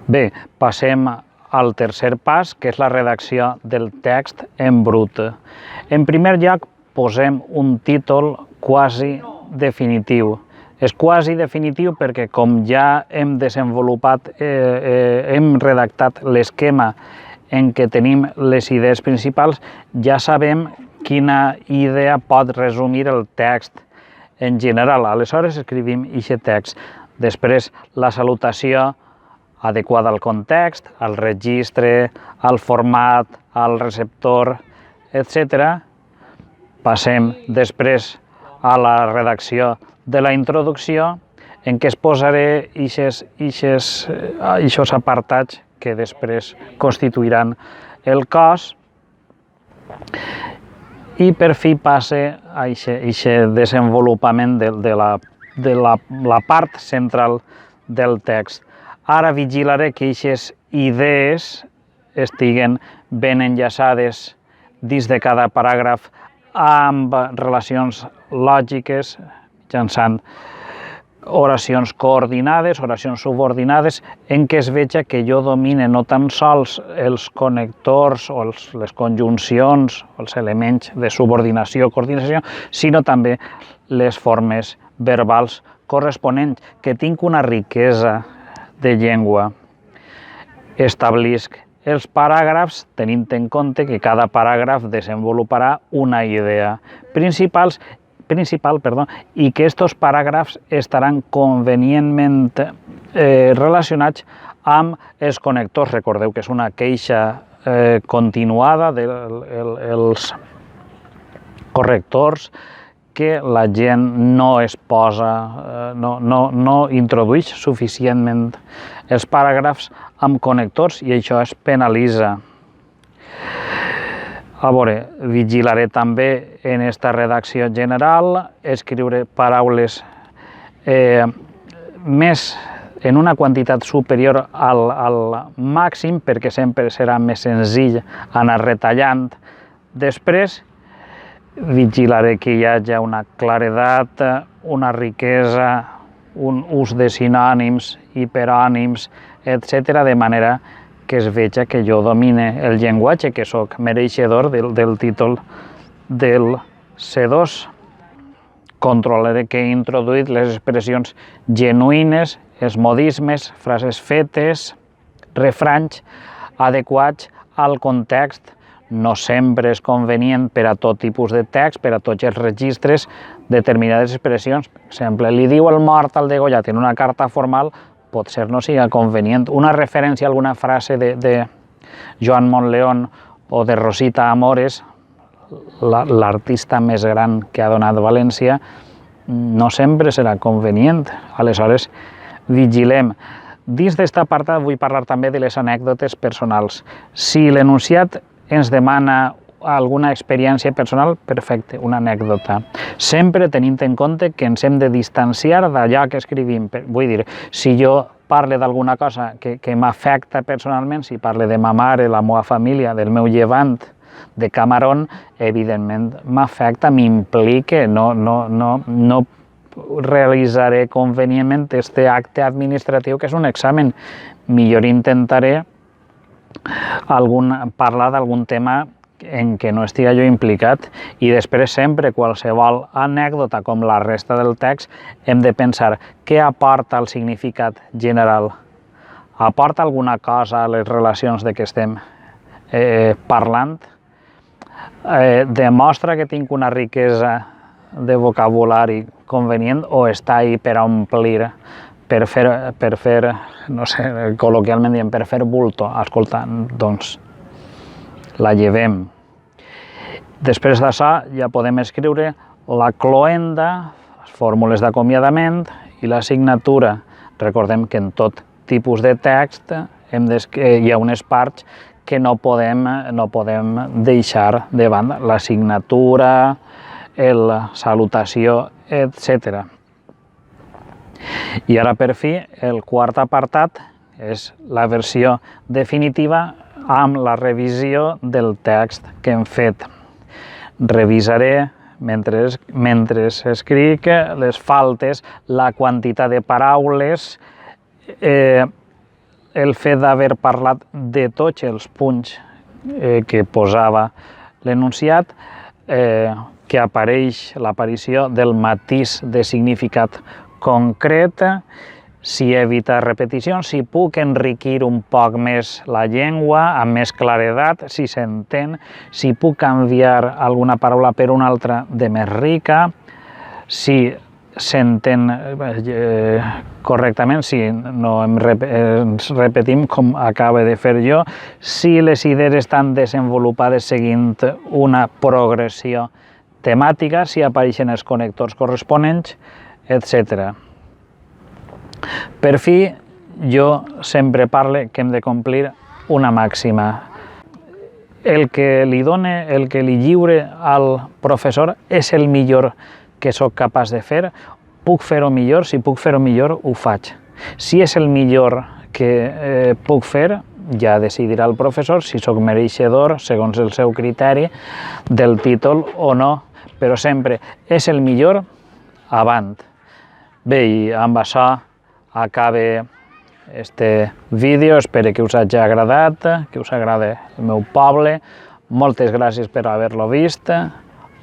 Bé, passem al tercer pas, que és la redacció del text en brut. En primer lloc, posem un títol quasi definitiu. És quasi definitiu perquè, com ja hem desenvolupat, hem redactat l'esquema en què tenim les idees principals, ja sabem quina idea pot resumir el text en general. Aleshores escrivim aquest text. Després, la salutació adequada al context, al registre, al format, al receptor, etc. Passem després a la redacció de la introducció, en què es posaré aquests apartats que després constituiran el cos, i per fi passe a aquest desenvolupament de la part central del text. Ara vigilaré que aquestes idees estiguen ben enllaçades dins de cada paràgraf amb relacions lògiques, mitjançant oracions coordinades, oracions subordinades, en què es veja que jo domine no tan sols els connectors o les conjuncions o els elements de subordinació o coordinació, sinó també les formes verbals corresponents, que tinc una riquesa de llengua. Establisc els paràgrafs tenint en compte que cada paràgraf desenvoluparà una idea principal, i que aquests paràgrafs estaran convenientment relacionats amb els connectors. Recordeu que és una queixa continuada dels correctors, que la gent no es posa, no introdueix suficientment els paràgrafs amb connectors, i això es penalitza. A veure, vigilaré també en aquesta redacció general escriure paraules més en una quantitat superior al màxim, perquè sempre serà més senzill anar retallant. Després, vigilaré que hi hagi una claredat, una riquesa, un ús de sinònims, hiperònims, etc., de manera que es veja que jo domine el llenguatge, que sóc mereixedor del títol del C2. Controlaré que he introduït les expressions genuïnes, els modismes, frases fetes, refranys adequats al context. No sempre és convenient per a tot tipus de text, per a tots els registres, determinades expressions. Per exemple, li diu el mort al degollat en una carta formal, potser no sigui convenient. Una referència a alguna frase de Joan Montleón o de Rosita Amores, l'artista més gran que ha donat València, no sempre serà convenient. Aleshores, vigilem. Dins d'aquest apartat vull parlar també de les anècdotes personals. Si l'enunciat ens demana alguna experiència personal, perfecte, una anècdota. Sempre tenint en compte que ens hem de distanciar d'allò que escrivim. Vull dir, si jo parle d'alguna cosa que m'afecta personalment, si parle de ma mare, la meva família, del meu llevant, de Camarón, evidentment m'afecta, m'implica, no realitzaré convenientment aquest acte administratiu, que és un examen. Millor intentaré parlar d'algun tema en què no estigui jo implicat, i després sempre qualsevol anècdota, com la resta del text, hem de pensar què aporta el significat general. Aporta alguna cosa a les relacions de què estem parlant? Demostra que tinc una riquesa de vocabulari convenient, o està ahí per omplir, per fer, no sé, col·loquialment diem, per fer bulto? Escolta, doncs la llevem. Després d'això ja podem escriure la cloenda, les fórmules d'acomiadament i la signatura. Recordem que en tot tipus de text hi ha unes parts que no podem deixar de banda, la signatura, la salutació, etc. I ara, per fi, el quart apartat és la versió definitiva amb la revisió del text que hem fet. Revisaré, mentre escric, les faltes, la quantitat de paraules, el fet d'haver parlat de tots els punts que posava l'enunciat, que apareix l'aparició del matís de significat concret, si evita repeticions, si puc enriquir un poc més la llengua, amb més claredat, si s'entén, si puc canviar alguna paraula per una altra de més rica, si s'entén correctament, si no ens repetim com acaba de fer jo, si les idees estan desenvolupades seguint una progressió temàtica, si apareixen els connectors corresponents, etc. Per fi, jo sempre parlo que hem de complir una màxima. El que li lliure al professor és el millor que sóc capaç de fer. Puc fer-ho millor, si puc fer-ho millor, ho faig. Si és el millor que puc fer, ja decidirà el professor si sóc mereixedor, segons el seu criteri, del títol o no, però sempre és el millor avant. Bé, i amb això acabe este vídeo, espero que us hagi agradat, que us agrade el meu poble. Moltes gràcies per haver-lo vist.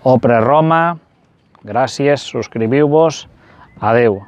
Opre Roma, gràcies, subscriviu-vos, adeu.